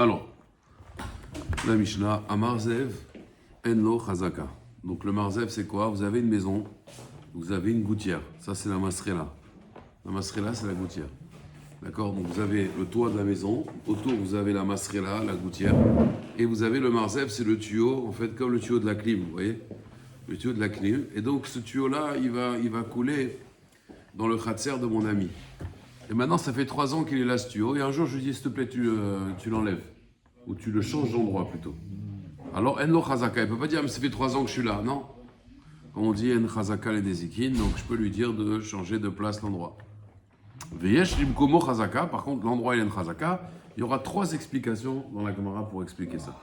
Alors, la Mishnah, Amarzev, Enlo Chazaka. Donc le Marzev, c'est quoi? Vous avez une maison, vous avez une gouttière. Ça, c'est la masrela. La masrela, c'est la gouttière. D'accord? Donc vous avez le toit de la maison, autour vous avez la masrela, la gouttière, et vous avez le Marzev, c'est le tuyau, en fait, comme le tuyau de la clim, vous voyez? Le tuyau de la clim. Et donc ce tuyau-là, il va couler dans le khatser de mon ami. Et maintenant, ça fait 3 ans qu'il est là, ce tuyau, et un jour, je lui dis, s'il te plaît, tu l'enlèves. Ou tu le changes d'endroit, plutôt. Alors, Enlo Chazaka, il ne peut pas dire, mais ça fait 3 ans que je suis là, non? Comme on dit, En Chazaka les Dezikin, donc je peux lui dire de changer de place l'endroit. Veyesh Limkomo Chazaka, par contre, l'endroit il est En Chazaka, il y aura 3 explications dans la Gemara pour expliquer ça.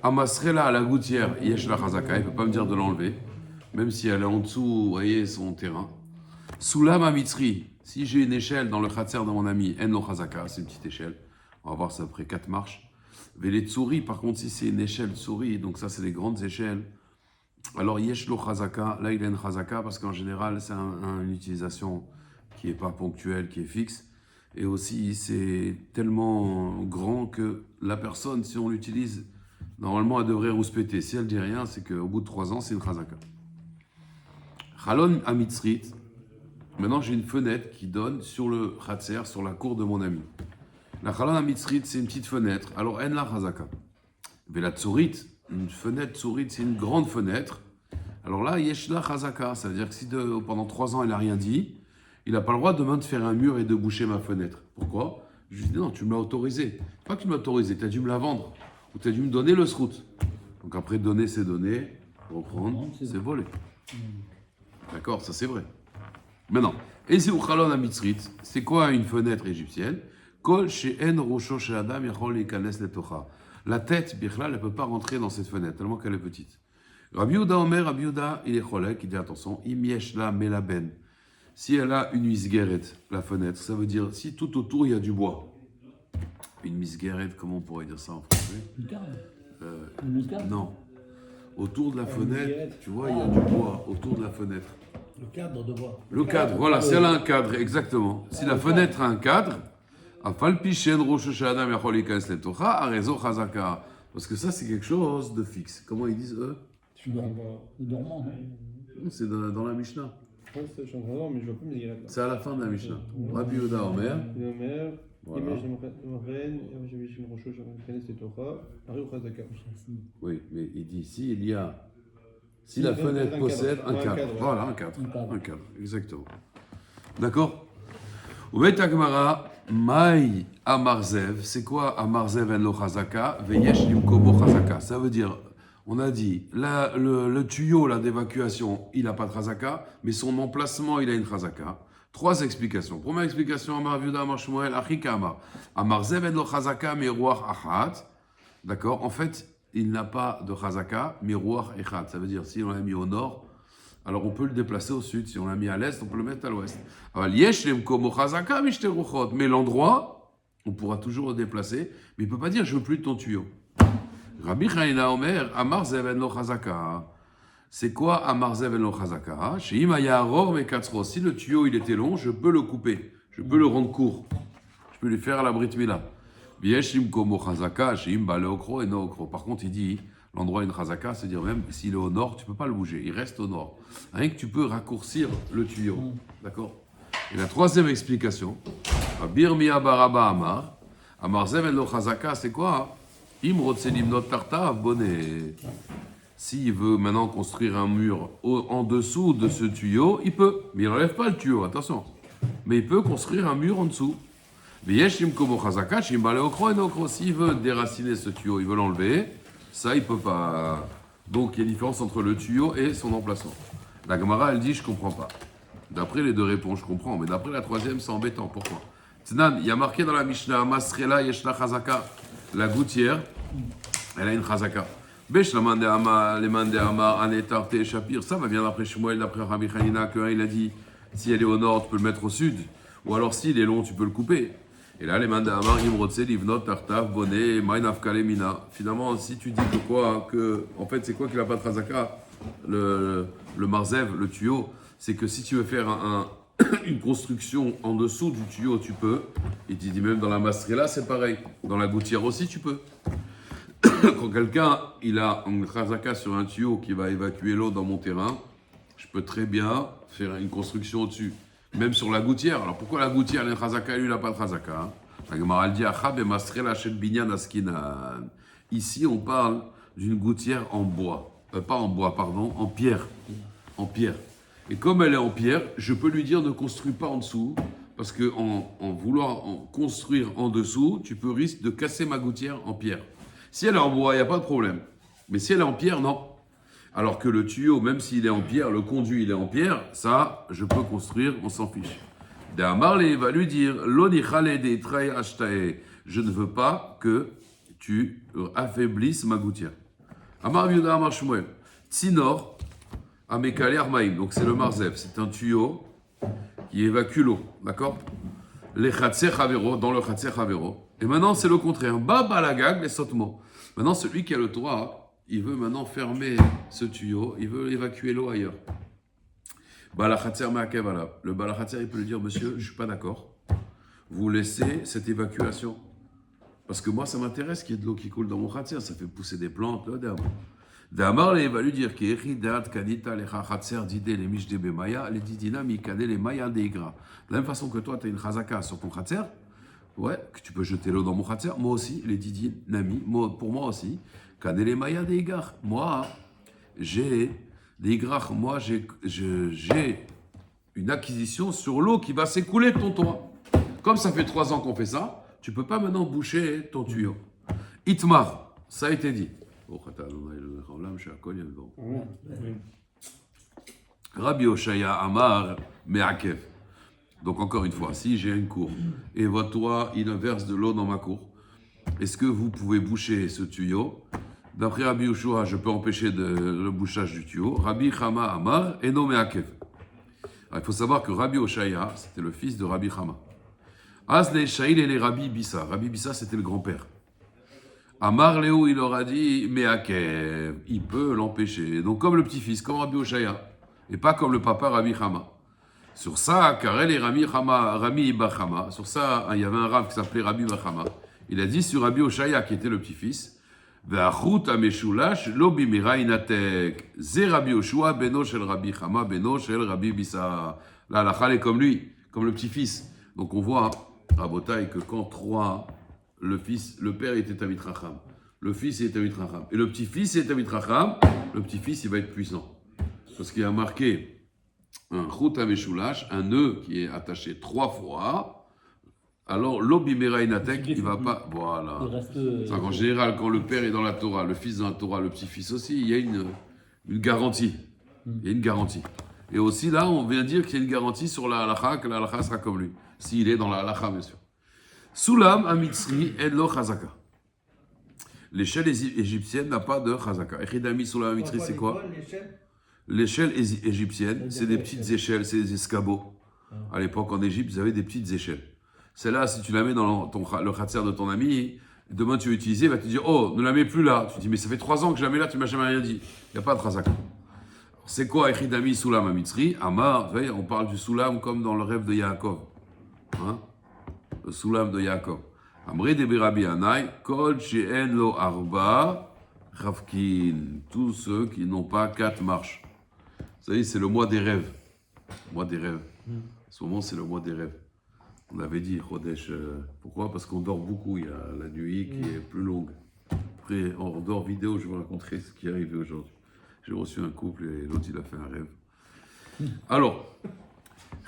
Amasrela à la gouttière, Yesh la Chazaka, il ne peut pas me dire de l'enlever, même si elle est en dessous, vous voyez, son terrain. Soulam Amitzri, si j'ai une échelle dans le khatser de mon ami, Enlo Chazaka, c'est une petite échelle, on va voir ça après 4 marches. Vele Tsuri, par contre, si c'est une échelle Tsuri, donc ça c'est les grandes échelles, alors Yesh lo Chazaka, là il a une Chazaka parce qu'en général c'est une utilisation qui n'est pas ponctuelle, qui est fixe, et aussi c'est tellement grand que la personne, si on l'utilise, normalement elle devrait rouspéter. Si elle dit rien, c'est qu'au bout de 3 ans, c'est une Chazaka. Chalon Amitzrit, maintenant j'ai une fenêtre qui donne sur le Khatser, sur la cour de mon ami. La Chalon Amitzrit, c'est une petite fenêtre, alors en la Chazaka. Vela Tsurit, une fenêtre Tsurit, c'est une grande fenêtre. Alors là, Yeshla Chazaka, ça veut dire que si pendant 3 ans, elle n'a rien dit, il n'a pas le droit demain de faire un mur et de boucher ma fenêtre. Pourquoi? Je lui dis non, tu me l'as autorisé. Pas que tu me l'as autorisé, tu as dû me la vendre. Ou tu as dû me donner le srout. Donc après, donner, c'est donner. Reprendre, c'est voler. D'accord, ça c'est vrai. Maintenant, Ezeu Chalon Amitzrit, c'est quoi une fenêtre égyptienne? Kol she'en rosho she'adam yachol yikanes letocha. La tête, Bichlal, elle ne peut pas rentrer dans cette fenêtre, tellement qu'elle est petite. Rabbi Yehuda Omer, Rabbi Yehuda, il est cholek, il dit attention, im yeshla melaben. Si elle a une misgueret, la fenêtre, ça veut dire si tout autour il y a du bois. Une misgueret, comment on pourrait dire ça en français? Une muscade? Non. Autour de la fenêtre, tu vois, il y a du bois autour de la fenêtre. Le cadre de bois. Le cadre, voilà, si elle a un cadre, exactement. Si la fenêtre a un cadre, parce que ça, c'est quelque chose de fixe. Comment ils disent, eux? Dormant. C'est dans la Mishnah. Ouais, je suis en train de voir, mais je vois pas mes gars là. C'est à la fin de la Mishnah. Rabbi Yehuda Omer. Omer, Voilà. Image Moren, j'avais chez Rocho, j'avais fait Torah, Mario Chazaka. Oui, mais il dit ici, il y a. Si Il la y a fenêtre un possède cadre. un Ouais, cadre. un cadre, ouais. Voilà, un cadre. Un cadre. Un cadre, exactement. D'accord? Ubet Agmara, Maï Amarzev. C'est quoi Amarzev en lo Chazaka? Veyesh limkobo Chazaka. Ça veut dire, on a dit, le tuyau là, d'évacuation, il n'a pas de Chazaka, mais son emplacement, il a une Chazaka. 3 explications. Première explication, Amar Viuda, Amar Shmuel, Achika Amar. Amarzev en lo Chazaka, miroir achat. D'accord? En fait, il n'a pas de Chazaka, miroir echat. Ça veut dire, si on l'a mis au nord, alors on peut le déplacer au sud. Si on l'a mis à l'est, on peut le mettre à l'ouest. Mais l'endroit, on pourra toujours le déplacer, mais il ne peut pas dire je ne veux plus de ton tuyau. Rabbi Chaina Omer, Amar Zeven lo Chazaka. C'est quoi Amar Zeven lo Chazaka? Si le tuyau il était long, je peux le couper, je peux le rendre court, je peux lui faire à la Brit Mila. Par contre, il dit l'endroit est une chazaka, c'est-à-dire même s'il est au nord, tu ne peux pas le bouger, il reste au nord. Rien que tu peux raccourcir le tuyau. D'accord? Et la 3e explication, Birmiya Baraba Amar, Amar Zeven lo chazaka, c'est quoi? S'il veut maintenant construire un mur en dessous de ce tuyau, il peut. Mais il n'enlève pas le tuyau, attention. Mais il peut construire un mur en dessous. S'il veut déraciner ce tuyau, il veut l'enlever, ça il peut pas. Donc il y a une différence entre le tuyau et son emplacement. La Gemara elle dit je comprends pas. D'après les 2 réponses je comprends, mais d'après la 3e c'est embêtant. Pourquoi? Tznan, il y a marqué dans la Mishnah Masrela Yeshla Chazaka, la gouttière, elle a une Chazaka. Besh Leman de Amar Anetar Te Shapir, ça va bien d'après Shmuel, d'après Rabbi Hanina, qu'il a dit si elle est au nord tu peux le mettre au sud, ou alors s'il est long tu peux le couper. Et là, les mandamars, Imrotse, Livnot, Tartav, Bonnet, Maïnaf, Kalemina. Finalement, si tu dis que quoi, en fait, c'est quoi qu'il n'a pas de Chazaka, le Marzev, le tuyau, c'est que si tu veux faire une construction en dessous du tuyau, tu peux. Il te dit même dans la mastrella, c'est pareil. Dans la gouttière aussi, tu peux. Quand quelqu'un il a un chazaka sur un tuyau qui va évacuer l'eau dans mon terrain, je peux très bien faire une construction au-dessus. Même sur la gouttière. Alors pourquoi la gouttière, il a un chazaka, lui, il n'a pas de chazaka, hein? La Gemara dit, Achab et mastrella shel binyan askinan. Ici, on parle d'une gouttière en bois. Pas en bois, pardon, en pierre. En pierre. Et comme elle est en pierre, je peux lui dire ne construis pas en dessous, parce qu'en vouloir construire en dessous, tu peux risquer de casser ma gouttière en pierre. Si elle est en bois, il n'y a pas de problème. Mais si elle est en pierre, non. Alors que le tuyau, même s'il est en pierre, le conduit, il est en pierre, ça, je peux construire, on s'en fiche. D'amarle va lui dire, je ne veux pas que tu affaiblisses ma gouttière. Amar Yehuda Amar Shmuel, Tsinor, Amekale Armaïm, donc c'est le marzev, c'est un tuyau qui évacue l'eau, d'accord? Les Khatser Havero, dans le Khatser Havero. Et maintenant c'est le contraire, Baba Lagag, les Sotmo. Maintenant celui qui a le toit, il veut maintenant fermer ce tuyau, il veut évacuer l'eau ailleurs. Balachatser Ma'akevala. Le Balachatser, il peut lui dire, monsieur, je ne suis pas d'accord, vous laissez cette évacuation. Parce que moi, ça m'intéresse qu'il y ait de l'eau qui coule dans mon khatser, ça fait pousser des plantes, là, d'herbe. D'Amar, il va lui dire que de la même façon que toi, tu as une chazaka sur ton khatser, ouais, que tu peux jeter l'eau dans mon khatser, moi aussi, les didinami, pour moi aussi, kadele maya de igar. Moi, j'ai des igrach, moi, j'ai une acquisition sur l'eau qui va s'écouler de ton toit. Comme ça fait 3 ans qu'on fait ça, tu ne peux pas maintenant boucher ton tuyau. Itmar, ça a été dit. Rabbi Oshaya Amar Me'akev. Donc encore une fois, si j'ai une cour et votre toit, il verse de l'eau dans ma cour, est-ce que vous pouvez boucher ce tuyau? D'après Rabbi Yoshua, je peux empêcher le bouchage du tuyau. Rabbi Chama Amar Eno Me'akev. Il faut savoir que Rabbi Oshaya, c'était le fils de Rabbi Chama. Azle Shail et les Rabbi Bissa. Rabbi Bissa, c'était le grand-père. Amar Léo, il leur a dit, Me'akev, il peut l'empêcher. Donc comme le petit-fils, comme Rabbi Oshaya, et pas comme le papa Rabbi Chama. Sur ça, Karel et Rami Bachama, sur ça, il y avait un rab qui s'appelait Rabbi Bachama. Il a dit sur Rabbi Oshaya, qui était le petit-fils, Ve'achut ameshulash lo bimira inatek. Ze Rabbi Yoshua beno shel Rabbi Chama beno shel Rabbi Bissa. Là, la chale est comme lui, comme le petit-fils. Donc on voit, Rabotai, que quand 3, le père était Tamid Chacham, le fils est Tamid Chacham, et le petit-fils est Tamid Chacham, le petit-fils il va être puissant. Parce qu'il y a marqué un Chut ameshulash, un nœud qui est attaché 3 fois, alors l'obimera inatek, il ne va pas. Voilà. En général, quand le père est dans la Torah, le fils dans la Torah, le petit-fils aussi, il y a une garantie. Il y a une garantie. Et aussi là, on vient dire qu'il y a une garantie sur la halakha, que la halakha sera comme lui. S'il est dans la halakha, bien sûr. Sulam amitzri edlo chazaka. L'échelle égyptienne n'a pas de chazaka. Echidami sulam amitzri, c'est quoi? L'échelle égyptienne, c'est des petites échelles, c'est des escabeaux. À l'époque, en Égypte, ils avaient des petites échelles. Celle-là, si tu la mets dans le khatser de ton ami, demain tu vas l'utiliser, il va te dire, oh, ne la mets plus là. Tu dis, mais ça fait 3 ans que je la mets là, tu ne m'as jamais rien dit. Il n'y a pas de chazaka. C'est quoi Echidami Sulam Amitzri? Amar, on parle du Sulam comme dans le rêve de Yaakov. Hein? Le Sulam de Yaakov. Amri de Birabi Anai, Kol She'en Lo Arba Chavkin. Tous ceux qui n'ont pas 4 marches. Vous savez, c'est le mois des rêves. Le mois des rêves. En ce moment, c'est le mois des rêves. On avait dit, Chodesh, pourquoi? Parce qu'on dort beaucoup. Il y a la nuit qui est plus longue. Après, en dehors vidéo, je vous raconterai ce qui est arrivé aujourd'hui. J'ai reçu un couple et l'autre il a fait un rêve. Alors,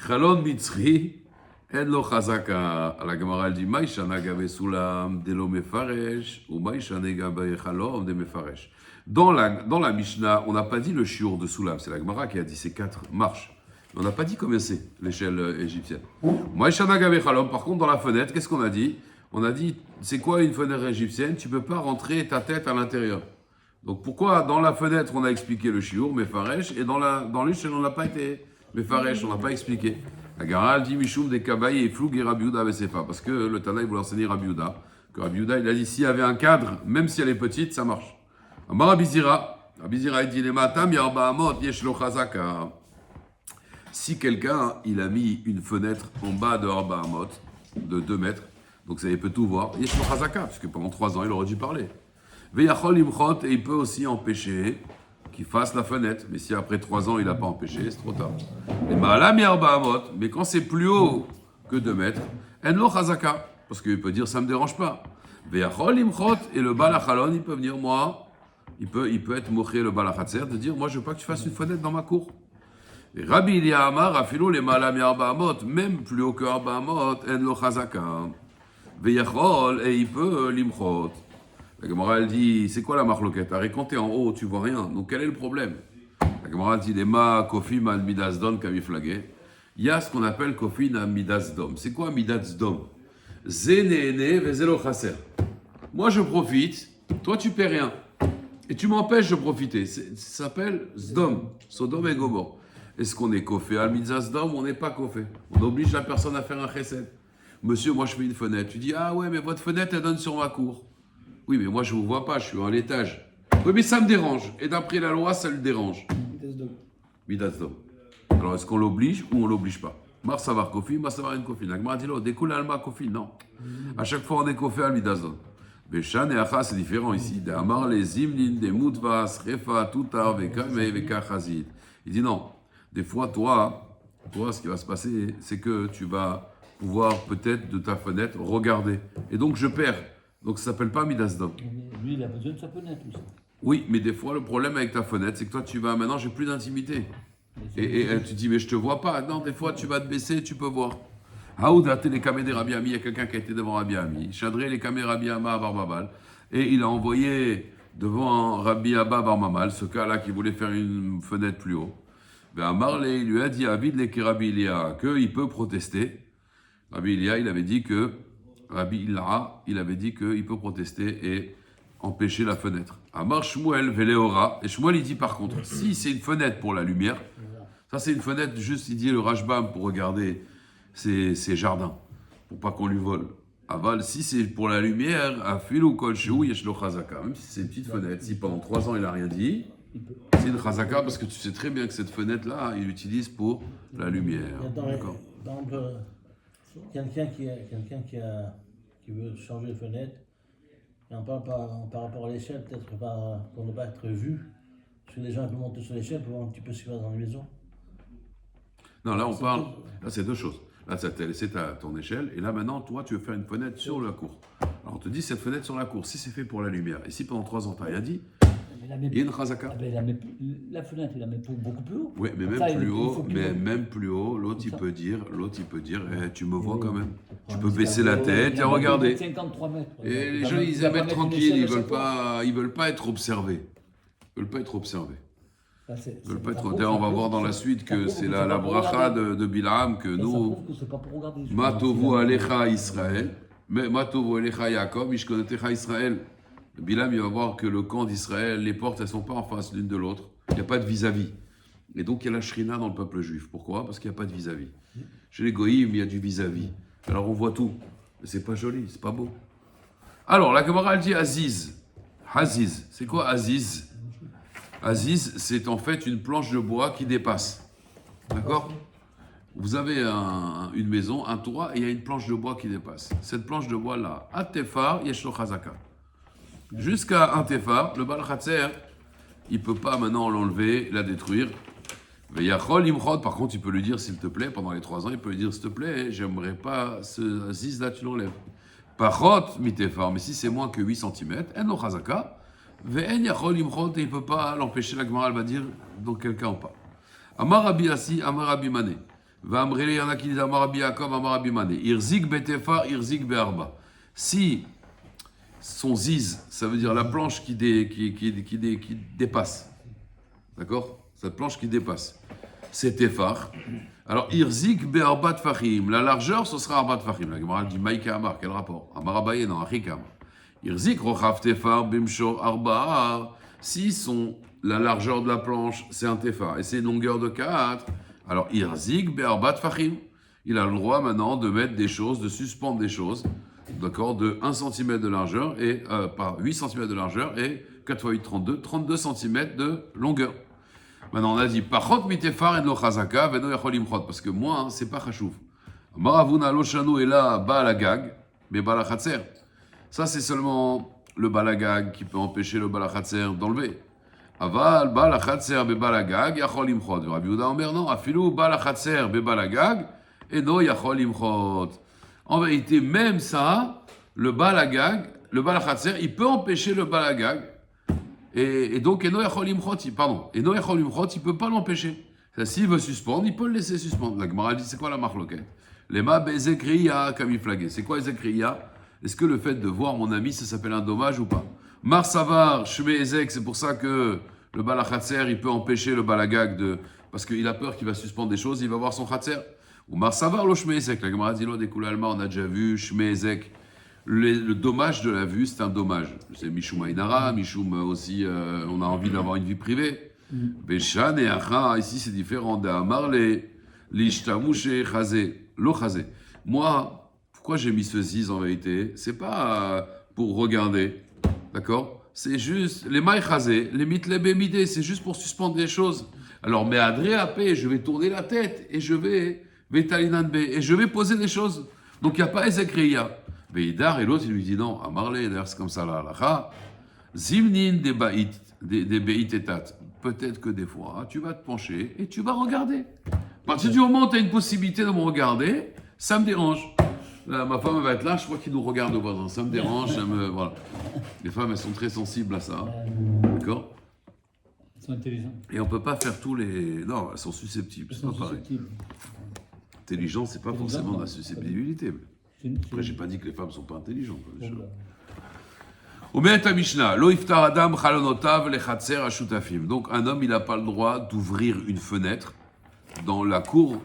Chalon Mitzri, En lo Chazaka. La Gemara elle dit, Maïshana gabe Sulam de lo Mefaresh, ou Maïshana gabe Chalom de Mefaresh. Dans la Mishnah, on n'a pas dit le shiur de Sulam, c'est la Gemara qui a dit ces 4 marches. On n'a pas dit combien c'est l'échelle égyptienne. Maïshana gabe Chalom, par contre, dans la fenêtre, qu'est-ce qu'on a dit? On a dit, c'est quoi une fenêtre égyptienne? Tu ne peux pas rentrer ta tête à l'intérieur. Donc pourquoi dans la fenêtre on a expliqué le shiur, Mefaresh, et dans l'échelle on n'a pas été Mefaresh, on n'a pas expliqué. La Gemara dit Mishum des Kabaï et Floug et Rabbi Yehuda Vesefa, parce que le Tanaï voulait enseigner Rabbi Yehuda, que Rabbi Yehuda il a dit s'il y avait un cadre, même si elle est petite, ça marche. Amar Rabbi Zira il dit les matam yarba amot yesh lo chazaka. Si quelqu'un, il a mis une fenêtre en bas de Arba Amot, de 2 mètres, donc ça, il peut tout voir, il est sur Chazaka, parce que pendant 3 ans, il aurait dû parler. Veyachol imchot, et il peut aussi empêcher qu'il fasse la fenêtre. Mais si après 3 ans, il n'a pas empêché, c'est trop tard. Et Ma'ala mi Arba Amot, mais quand c'est plus haut que 2 mètres, en lo Chazaka, parce qu'il peut dire, ça ne me dérange pas. Veyachol imchot, et le Baal Achalon, il peut venir, moi, il peut être moché le Baal Achatzer, de dire, moi, je veux pas que tu fasses une fenêtre dans ma cour. Et Rabbi Ilia Amar, afilo les Ma'ala mi Arba Amot, même plus haut que Arba Amot, en lo Chazaka. Veyachol, et il peut l'imchot. La Gemara, elle dit, c'est quoi la marloquette? Arrête, quand t'es en haut, tu vois rien. Donc, quel est le problème? La Gemara dit, les ma kofim al midas dom kamiflagé. Il y a ce qu'on appelle kofim al midas dom. C'est quoi midas dom? Zénéné vezelo chaser. Moi, je profite, toi, tu paies rien. Et tu m'empêches de profiter. Ça s'appelle zdom, Sodom et Gomor. Est-ce qu'on est kofé al midas dom ou on n'est pas kofé? On oblige la personne à faire un chesed. Monsieur, moi, je fais une fenêtre. Tu dis, ah ouais, mais votre fenêtre, elle donne sur ma cour. Oui, mais moi, je ne vous vois pas, je suis à l'étage. Oui, mais ça me dérange. Et d'après la loi, ça le dérange. Midas dom. Alors, est-ce qu'on l'oblige ou on ne l'oblige pas? Mar savar kofi, mar savar une kofi. La Gemara dit, non, découle alma kofi, non. À chaque fois, on est kofé al midas dom. Beshan et acha, c'est différent ici. De amar les zimlin, des mutvas, refa, tutar, vekame, vekachazit. Il dit non. Des fois, toi, ce qui va se passer, c'est que tu vas pouvoir peut-être de ta fenêtre regarder. Et donc, je perds. Donc, ça ne s'appelle pas midas dom. Lui, il a besoin de sa fenêtre, tout ça. Oui, mais des fois, le problème avec ta fenêtre, c'est que toi, tu vas, maintenant, j'ai plus d'intimité. Et tu dis, mais je te vois pas. Non, des fois, tu vas te baisser, tu peux voir. Haouda, les caméras de Rabbi Ami, il y a quelqu'un qui a été devant Rabbi Ami. Chadré les caméras Rabbi Ama à Barbabal. Et il a envoyé devant Rabbi Abba Barbabal, ce cas-là qui voulait faire une fenêtre plus haut. Ben, Marley, il lui a dit à Avid les Rabbi Ilia qu'il peut protester. Rabbi Ilia, il avait dit que Rabbi Ila, il avait dit qu'il peut protester et empêcher la fenêtre. Amar Shmuel Veleora, et Shmuel il dit par contre, si c'est une fenêtre pour la lumière, ça c'est une fenêtre juste, il dit le Rashbam pour regarder ses jardins, pour pas qu'on lui vole. Aval, si c'est pour la lumière, Afilu Kol Shehu Yeshlo Chazaka, même si c'est une petite fenêtre, si pendant 3 ans il a rien dit, c'est une Chazaka parce que tu sais très bien que cette fenêtre-là, il l'utilise pour la lumière. D'accord. Par exemple, quelqu'un qui veut changer de fenêtre, et on parle par rapport à l'échelle, peut-être pour ne pas être vu, parce que les gens peuvent monter sur l'échelle pour voir un petit peu ce qui va dans la maison. Non, là on parle, là c'est 2 choses. Là tu as laissé ton échelle, et là maintenant, toi tu veux faire une fenêtre sur la cour. Alors on te dit cette fenêtre sur la cour, si c'est fait pour la lumière, et si pendant 3 ans tu n'as rien dit, il y a une chazaka. La fenêtre, il la met beaucoup plus haut. Oui, mais même plus haut, l'autre il peut dire, eh, tu me vois quand même. Tu peux baisser la tête et regarder. 53 mètres. Et les gens ils aiment être tranquilles, ils veulent pas être observés. Ils veulent pas être observés. Ils veulent pas être. D'ailleurs, on va voir dans la suite que c'est la bracha de Bilam que nous. Matovu alecha Israël, Matovu alecha Yaakov, Ishkonetecha Israël. Bilam, il va voir que le camp d'Israël, les portes, elles ne sont pas en face l'une de l'autre. Il n'y a pas de vis-à-vis. Et donc, il y a la shrina dans le peuple juif. Pourquoi? Parce qu'il n'y a pas de vis-à-vis. Chez les goïms, il y a du vis-à-vis. Alors, on voit tout. Mais c'est pas joli, c'est pas beau. Alors, la Gemara, elle dit Aziz. Aziz. C'est quoi Aziz? Aziz, c'est en fait une planche de bois qui dépasse. D'accord? Vous avez une maison, un toit, et il y a une planche de bois qui dépasse. Cette planche de bois-là, Atefar, Yeshlo Chazaka. Jusqu'à un tefar, le Baal Chatzer, il ne peut pas maintenant l'enlever, la détruire. Mais Yachol Imchot, par contre, il peut lui dire, s'il te plaît, pendant les 3 ans, il peut lui dire, s'il te plaît, j'aimerais pas ce Aziz là, tu l'enlèves. Pachot mi tefar, mais si c'est moins que 8 cm, en lo chazaka, ve'en Yachol Imchot, et il ne peut pas l'empêcher, la Gemara va dire, dans quel cas ou pas. Amar Rabbi Assi, Amar Rabbi Mané. Va'amrele, il y en a qui disent Amar Rabbi Yaakov, Amar Rabbi Mané. Irzik betefar, irzik be'arba. Si son ziz, ça veut dire la planche qui dépasse. D'accord? Cette planche qui dépasse. C'est tefar. Alors, irzik be'arba tfachim. La largeur, ce sera arba tfachim. La Gemara dit Maïka Amar, quel rapport? Amar Abaye, non, Achikam. Irzik rochav tefar bimshor arba. Si la largeur de la planche, c'est un tefar, et c'est une longueur de 4, alors irzik be'arba tfachim. Il a le droit maintenant de mettre des choses, de suspendre des choses. D'accord, de 1 cm de largeur, et pas 8 cm de largeur, et 4 x 8, 32 cm de longueur. Maintenant, on a dit, Pachot mitefar en lo chazaka, veno yachol imchot. Parce que moi, hein, c'est pas chashuv. Maravuna lo shanu et là, balagag, mais balachatser. Ça, c'est seulement le balagag qui peut empêcher le balachatser d'enlever. Aval, balachatser, be balagag, yachol imchot. Rabbi Yehuda Omer, non, afilou, balachatser, be balagag, et no yachol imchot. En vérité, même ça, le balagag, le balachatser, il peut empêcher le balagag. Et donc, Eno Yachol Imchot, pardon, Eno Yachol Imchot, il ne peut pas l'empêcher. S'il veut suspendre, il peut le laisser suspendre. La Gemara dit, c'est quoi la marloquette? Lema bezekriya kamiflagé. C'est quoi ezekriya? Est-ce que le fait de voir mon ami, ça s'appelle un dommage ou pas? Mar savar, shme ezek, c'est pour ça que le balachatser, il peut empêcher le balagag de. Parce qu'il a peur qu'il va suspendre des choses, il va voir son khatser. Ou mar savar, lo shme ezek. La Gemara dit, lo dekul alma, on a déjà vu, shme ezek. Le dommage de la vue, c'est un dommage. C'est Mishum Ainara, Mishum aussi, on a envie d'avoir une vie privée. Beshan et Acha, ici c'est différent. D'Amar l'ishtamushe chazé, lo chazé. Moi, pourquoi j'ai mis ce ziz en vérité? C'est pas pour regarder, d'accord? C'est juste, les mailles chazé, les mitlebemidé, c'est juste pour suspendre des choses. Alors, mais Adré je vais tourner la tête et je vais, Vetalinanbe, et je vais poser des choses. Donc il n'y a pas Ezekriya. Veidar, et l'autre, il lui dit non, à Marley, d'ailleurs, c'est comme ça là, là. Zimnin des beit etat. Peut-être que des fois, tu vas te pencher et tu vas regarder. À partir du moment où tu as une possibilité de me regarder, ça me dérange. Là, ma femme elle va être là, je crois qu'il nous regarde au voisin. Ça me dérange, voilà. Les femmes, elles sont très sensibles à ça. D'accord? Elles sont intelligentes. Et on ne peut pas faire tous les. Non, elles sont susceptibles, c'est pas pareil. Intelligence, c'est pas forcément de la susceptibilité. Après, j'ai pas dit que les femmes sont pas intelligentes. Donc, un homme, il n'a pas le droit d'ouvrir une fenêtre dans la cour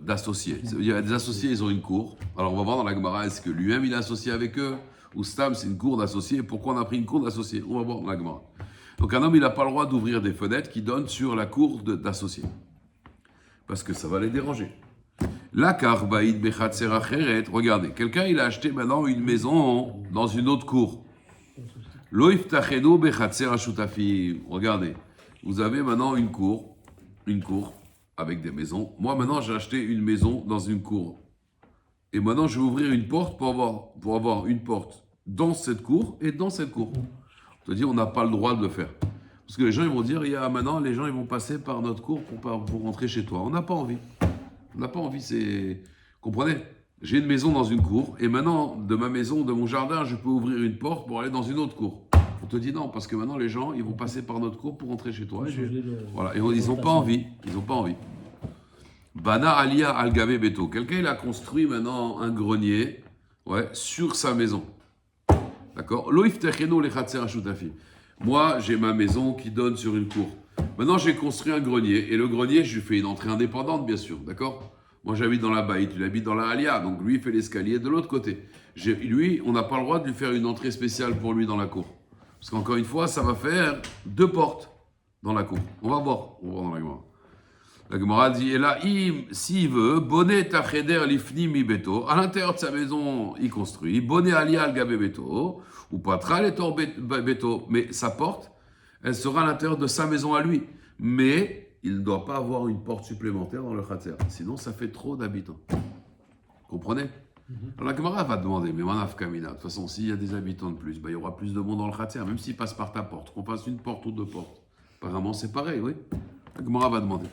d'associés. Il y a des associés, ils ont une cour. Alors, on va voir dans la Gemara, est-ce que lui-même, il est associé avec eux? Ou Stam, c'est une cour d'associés. Pourquoi on a pris une cour d'associés? On va voir dans la Gemara. Donc, un homme, il n'a pas le droit d'ouvrir des fenêtres qui donnent sur la cour d'associés. Parce que ça va les déranger. La karbaïd bechatser acheret. Regardez, quelqu'un il a acheté maintenant une maison dans une autre cour. Lo iftachenu bechatser ashutafim. Regardez, vous avez maintenant une cour avec des maisons. Moi maintenant j'ai acheté une maison dans une cour. Et maintenant je vais ouvrir une porte pour avoir une porte dans cette cour et dans cette cour. C'est-à-dire on n'a pas le droit de le faire. Parce que les gens ils vont dire, maintenant les gens ils vont passer par notre cour pour rentrer chez toi. On n'a pas envie. On n'a pas envie, c'est... Comprenez? J'ai une maison dans une cour, et maintenant, de ma maison, de mon jardin, je peux ouvrir une porte pour aller dans une autre cour. On te dit non, parce que maintenant, les gens, ils vont passer par notre cour pour rentrer chez toi. Voilà, et ils n'ont pas envie. Ils n'ont pas envie. Bana alia algabe beto. Quelqu'un, il a construit maintenant un grenier, sur sa maison. D'accord? Loïf techeno le chatser ashutafi. Moi, j'ai ma maison qui donne sur une cour. Maintenant, j'ai construit un grenier, et le grenier, je lui fais une entrée indépendante, bien sûr, d'accord? Moi, j'habite dans la baït, il habite dans la alia, donc lui, il fait l'escalier de l'autre côté. Lui, on n'a pas le droit de lui faire une entrée spéciale pour lui dans la cour. Parce qu'encore une fois, ça va faire 2 portes dans la cour. On va voir dans la Gemara. La Gemara dit, et là, s'il veut, bonnet tacheder lifni mi beto, à l'intérieur de sa maison, il construit, bonnet alia al gabe beto, ou patra letor beto, mais sa porte, elle sera à l'intérieur de sa maison à lui. Mais il ne doit pas avoir une porte supplémentaire dans le khatser. Sinon, ça fait trop d'habitants. Comprenez? Alors la Gemara va demander, mais manaf kamina, de toute façon, s'il y a des habitants de plus, il y aura plus de monde dans le khatser, même s'ils passent par ta porte, qu'on passe une porte ou 2 portes. Apparemment, c'est pareil, oui. La Gemara va demander.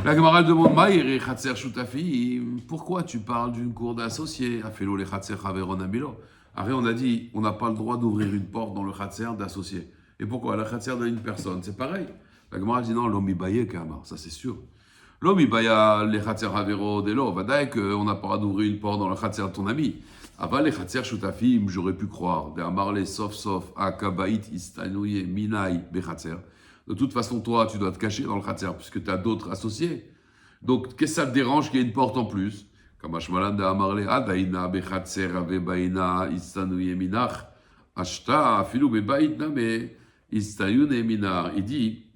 La Gemara demande, Maïri khatser shutafi, pourquoi tu parles d'une cour d'associés? Afelo le khatser chaveron amilo. Après, on a dit, on n'a pas le droit d'ouvrir une porte dans le khatser d'associés. Et pourquoi? La khatser d'une personne, c'est pareil. La Gemara dit non, l'homme baye kamar, ça c'est sûr. L'homme baya les khatser havero delo, vadaï qu'on n'a pas le droit d'ouvrir une porte dans le khatser de ton ami. Aval les khatser shutafim, j'aurais pu croire. De amarle sauf akabait istanouye minai bekhatser. De toute façon, toi, tu dois te cacher dans le khatser puisque tu as d'autres associés. Donc, qu'est-ce que ça te dérange qu'il y ait une porte en plus? Kamashmalan de amarle adaina bekhatser avebaina istanouye minach. Ashta afilu bebait name. Il dit,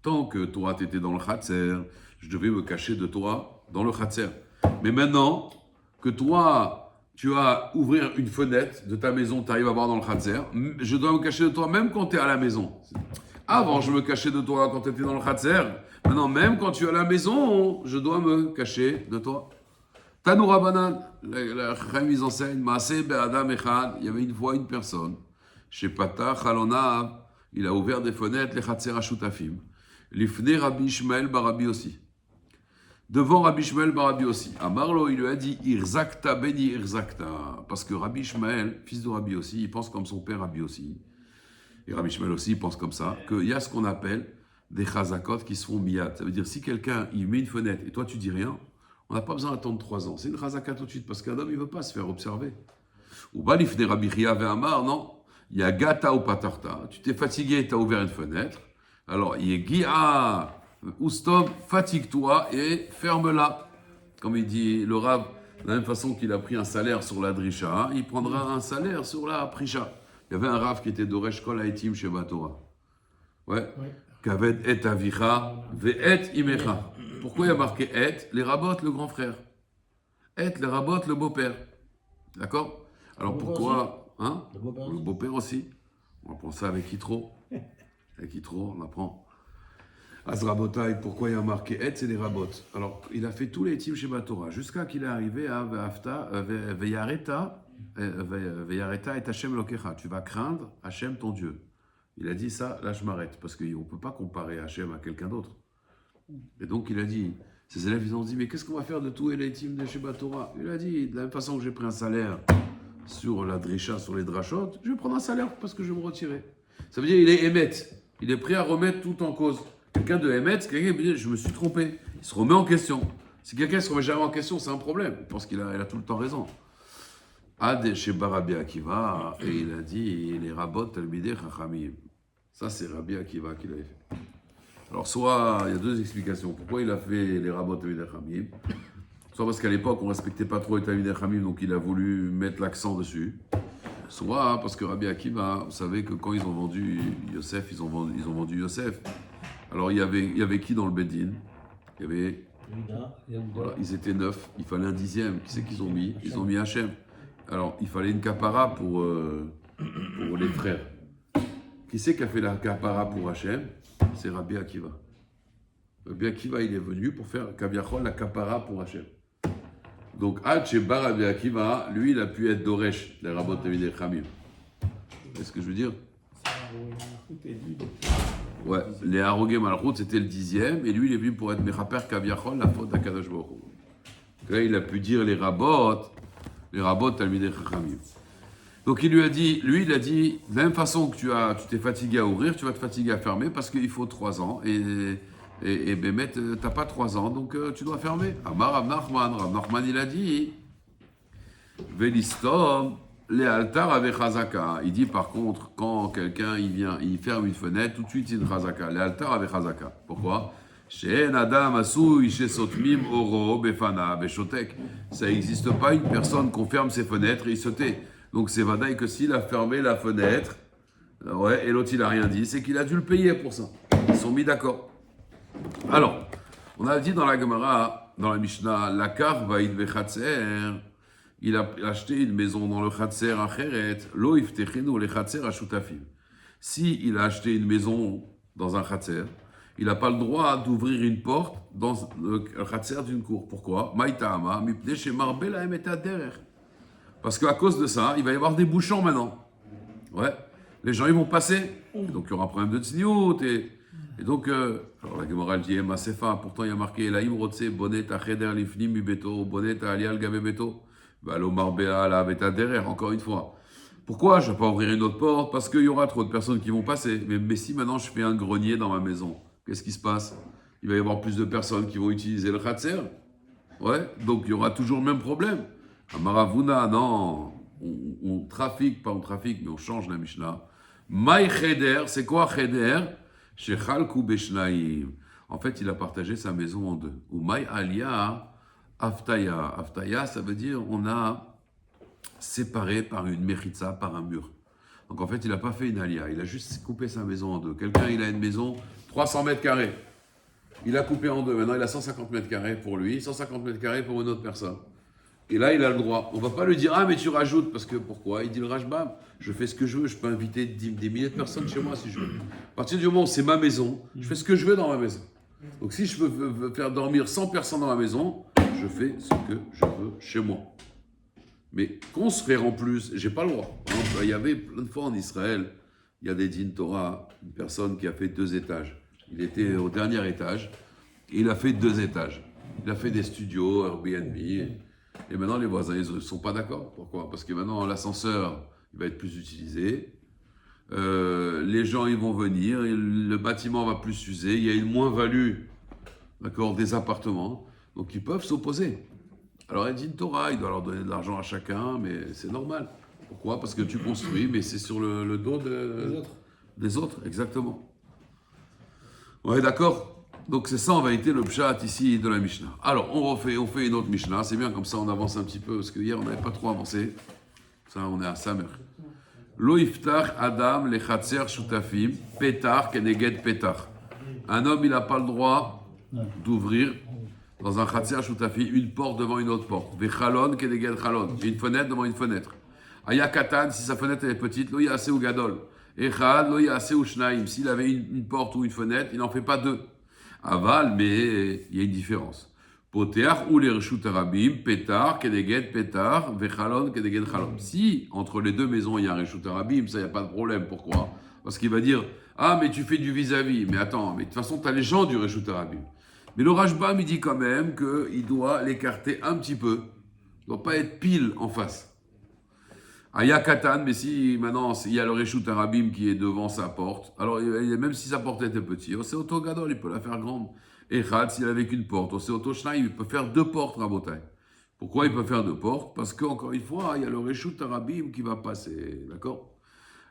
tant que toi tu étais dans le khatser, je devais me cacher de toi dans le khatser. Mais maintenant que toi, tu as ouvert une fenêtre de ta maison, tu arrives à voir dans le khatser, je dois me cacher de toi même quand tu es à la maison. Avant, je me cachais de toi quand tu étais dans le Khatser. Maintenant, même quand tu es à la maison, je dois me cacher de toi. Tanoura Banan, la Chachamim, ils enseignent, Maaseh Be'adam Echad, il y avait une fois une personne, chez Patach Alonav, il a ouvert des fenêtres, les Khatser Ashutafim. L'ifne Rabbi Ishmael Barabi aussi. Devant Rabbi Ishmael Barabi aussi. Amarlo, il lui a dit, Irzakta Beni Irzakta. Parce que Rabbi Ishmael, fils de Rabbi aussi, il pense comme son père Rabbi aussi. Et Rabbi Ishmael aussi, il pense comme ça, qu'il y a ce qu'on appelle des chazakot qui se font miyad. Ça veut dire, si quelqu'un, il met une fenêtre et toi, tu dis rien, on n'a pas besoin d'attendre 3 ans. C'est une chazaka tout de suite, parce qu'un homme, il ne veut pas se faire observer. Ou balifne Rabbi Chia ve'amar, non. Il y a gata ou patarta. Tu t'es fatigué, tu as ouvert une fenêtre. Alors, il y a gia ou stop, fatigue-toi et ferme-la. Comme il dit le Rav, de la même façon qu'il a pris un salaire sur la drisha, il prendra un salaire sur la prisha. Il y avait un Rav qui était d'Oresh Kol Haïtim chez Batora. Ouais. Kaved et avicha ve'et imecha. Pourquoi il y a marqué et? Les rabotes, le grand frère. Et, les rabotes, le beau-père. D'accord? Alors pourquoi? Hein? Le beau-père aussi. On apprend ça avec Yitro. Avec Yitro, on apprend. Azrabotai, pourquoi il y a marqué et? C'est les rabotes. Alors, il a fait tous les teams chez Batora, jusqu'à qu'il est arrivé à Veyareta et Hachem Lokecha. Tu vas craindre Hachem ton Dieu. Il a dit ça, là je m'arrête, parce qu'on ne peut pas comparer Hachem à quelqu'un d'autre. Et donc il a dit, ses élèves ils ont dit, mais qu'est-ce qu'on va faire de tous les teams de chez Batora? Il a dit, de la même façon que j'ai pris un salaire sur la drisha, sur les drachot, je vais prendre un salaire parce que je vais me retirer. Ça veut dire il est émet, il est prêt à remettre tout en cause. Quelqu'un de émet, c'est quelqu'un qui dit, je me suis trompé, il se remet en question. Si quelqu'un ne se remet jamais en question, c'est un problème, il pense qu'il a tout le temps raison. Ad chez Rabbi Akiva, et il a dit, les rabot talmidei chachamim. Ça c'est Rabbi Akiva qui l'avait fait. Alors soit, il y a 2 explications. Pourquoi il a fait les rabot talmidei chachamim? Soit parce qu'à l'époque, on ne respectait pas trop les talmidei chachamim, donc il a voulu mettre l'accent dessus. Soit parce que Rabbi Akiva, vous savez que quand ils ont vendu Yosef, ils ont vendu Yosef. Alors il y avait qui dans le Bedin? Il y avait... Voilà, ils étaient 9, il fallait un 10e. Qui c'est qu'ils ont mis? Ils ont mis Hachem. Alors, il fallait une capara pour les frères. Qui c'est qui a fait la capara pour Hachem? C'est Rabbi Akiva. Rabbi Akiva, il est venu pour faire Kaviachol la capara pour Hachem. Donc, Ad Sheba Rabbi Akiva, lui, il a pu être Doresh, les Rabot Talmidei Chachamim. C'est ce que je veux dire? Ouais, les Harogé Malchut, c'était le 10e, et lui, il est venu pour être Mechaper Kaviachol, la faute d'Akadosh Baruch Hu. Là, il a pu dire les Rabot Talmidei Chachamim. Donc il a dit, de la même façon que tu t'es fatigué à ouvrir, tu vas te fatiguer à fermer parce qu'il faut 3 ans. Et Bémet, t'as pas 3 ans, donc tu dois fermer. Amar Rav Nachman, il a dit, Velistom, les altar avec Chazaka. Il dit par contre, quand quelqu'un il ferme une fenêtre, tout de suite c'est une Chazaka. Les altar avec Chazaka. Pourquoi? Ça n'existe pas une personne qu'on ferme ses fenêtres et il se tait. Donc c'est vadaï que s'il a fermé la fenêtre, ouais, et l'autre il a rien dit, c'est qu'il a dû le payer pour ça. Ils sont mis d'accord. Alors, on a dit dans la Gemara, dans la Mishnah, Lakar vaïd vechatser, il a acheté une maison dans le Khatser acheret, lo iftechenu le Khatser ashutafim. Si il a acheté une maison dans un Khatser, il n'a pas le droit d'ouvrir une porte dans le Khatser d'une cour. Pourquoi? Maïtama, mipne chez Marbella et derrière. Parce qu'à cause de ça, il va y avoir des bouchons maintenant. Ouais. Les gens, ils vont passer. Et donc, il y aura un problème de tzniut. Et donc, alors la Gemara dit, Masefa, pourtant il y a marqué, Laïm rotse, bonet acheder lifnim mibeto, bonet alial gabe beto. Bah, l'omar bea la beta derrière, encore une fois. Pourquoi je ne vais pas ouvrir une autre porte? Parce qu'il y aura trop de personnes qui vont passer. Mais si maintenant je fais un grenier dans ma maison, qu'est-ce qui se passe? Il va y avoir plus de personnes qui vont utiliser le khatser. Ouais, donc il y aura toujours le même problème. Amaravuna, non, on trafique, pas on trafique, mais on change la Mishnah. Maï cheder, c'est quoi cheder? Shechalku beshnaim. En fait, il a partagé sa maison en 2. Ou maï alia aftaya. Aftaya, ça veut dire on a séparé par une mechitza, par un mur. Donc en fait, il n'a pas fait une alia, il a juste coupé sa maison en 2. Quelqu'un, il a une maison 300 mètres carrés. Il a coupé en 2. Maintenant, il a 150 mètres carrés pour lui, 150 mètres carrés pour une autre personne. Et là, il a le droit. On ne va pas lui dire, ah, mais tu rajoutes, parce que pourquoi? Il dit le Rashbam, je fais ce que je veux, je peux inviter des milliers de personnes chez moi si je veux. À partir du moment où c'est ma maison, je fais ce que je veux dans ma maison. Donc si je veux faire dormir 100 personnes dans ma maison, je fais ce que je veux chez moi. Mais construire en plus, j'ai pas le droit. Par exemple, il y avait plein de fois en Israël, il y a des din Torah, une personne qui a fait 2 étages. Il était au dernier étage, et il a fait 2 étages. Il a fait des studios, Airbnb, et maintenant les voisins, ils ne sont pas d'accord. Pourquoi? Parce que maintenant l'ascenseur, il va être plus utilisé, les gens ils vont venir, le bâtiment va plus s'user, il y a une moins-value, d'accord, des appartements, donc ils peuvent s'opposer. Alors il dit une Torah, il doit leur donner de l'argent à chacun, mais c'est normal. Pourquoi? Parce que tu construis, mais c'est sur le dos des autres, exactement. Ouais, d'accord. Donc c'est ça en vérité le pshat ici de la Mishnah. Alors on fait une autre Mishnah, c'est bien comme ça on avance un petit peu, parce que hier on n'avait pas trop avancé. Ça on est à Samer. Lo iftach Adam le chatzer shutafim petar keneged petar. Un homme il n'a pas le droit d'ouvrir dans un chatzer shutafi une porte devant une autre porte. Vechalon keneged chalon. Une fenêtre devant une fenêtre. Aya katan, si sa fenêtre est petite, lo yaseh ou gadol. Echad lo yaseh ou shnaim. S'il avait une porte ou une fenêtre, il n'en fait pas 2. Aval, mais il y a une différence. Poteach ou les reshut arabim, petar, keneged petar, vechalon, keneged chalon. Si entre les 2 maisons il y a un reshut arabim, ça il n'y a pas de problème. Pourquoi? Parce qu'il va dire, ah mais tu fais du vis-à-vis. Mais attends, mais de toute façon tu as les gens du reshut arabim. Mais le Rashbam il dit quand même qu'il doit l'écarter un petit peu. Il ne doit pas être pile en face. Aya Katan, mais si maintenant il y a le Reshut Arabim qui est devant sa porte, alors même si sa porte était petite, c'est Auto Gadol, il peut la faire grande. Et Khad, s'il avait qu'une porte, c'est Auto Shnaim, il peut faire 2 portes, Rabotai. Pourquoi il peut faire 2 portes? Parce qu'encore une fois, il y a le Reshut Arabim qui va passer, d'accord?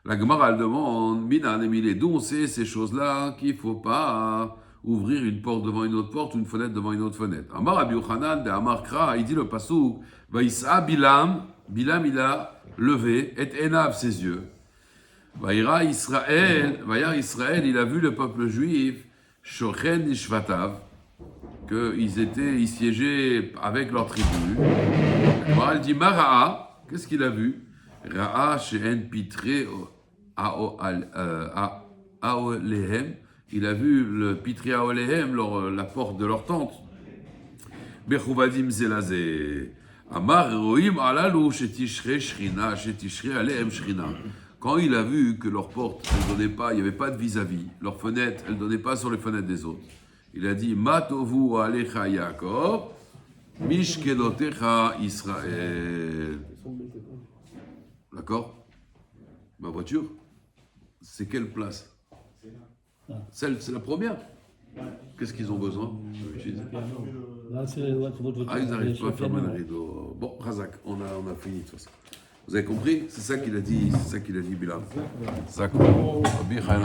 La Gemara, elle demande, Minan et Milé, d'où on sait ces choses-là qu'il ne faut pas ouvrir une porte devant une autre porte ou une fenêtre devant une autre fenêtre. Amar Rabbi Yochanan de Amar Kra, il dit le pasuk, Vaïsa Bilam, Bilam il a levé, et Enav ses yeux. Vaïra Israël, il a vu le peuple juif, Shochen Ishvatav, qu'ils siégeaient avec leur tribu. Alors elle dit Mara'a, qu'est-ce qu'il a vu? Ra'a she'en pitré Aolehem, il a vu le pitré Aolehem, la porte de leur tente. Bechuvadim zelazé. Amar Erohim alalu shetishre shrina, shetishre alehem shrina. Quand il a vu que leur porte, elle donnait pas, il n'y avait pas de vis-à-vis, leur fenêtre, elle ne donnait pas sur les fenêtres des autres. Il a dit Matovu alecha Yaakov, mishkelotecha Israël. D'accord? Ma voiture, c'est quelle place? Celle, c'est la première. Qu'est-ce qu'ils ont besoin? Là, c'est votre voiture. Ah, ils n'arrivent pas à fermer le rideau. Bon, Razak, on a fini de toute façon. Vous avez compris? C'est ça qu'il a dit, Bilal.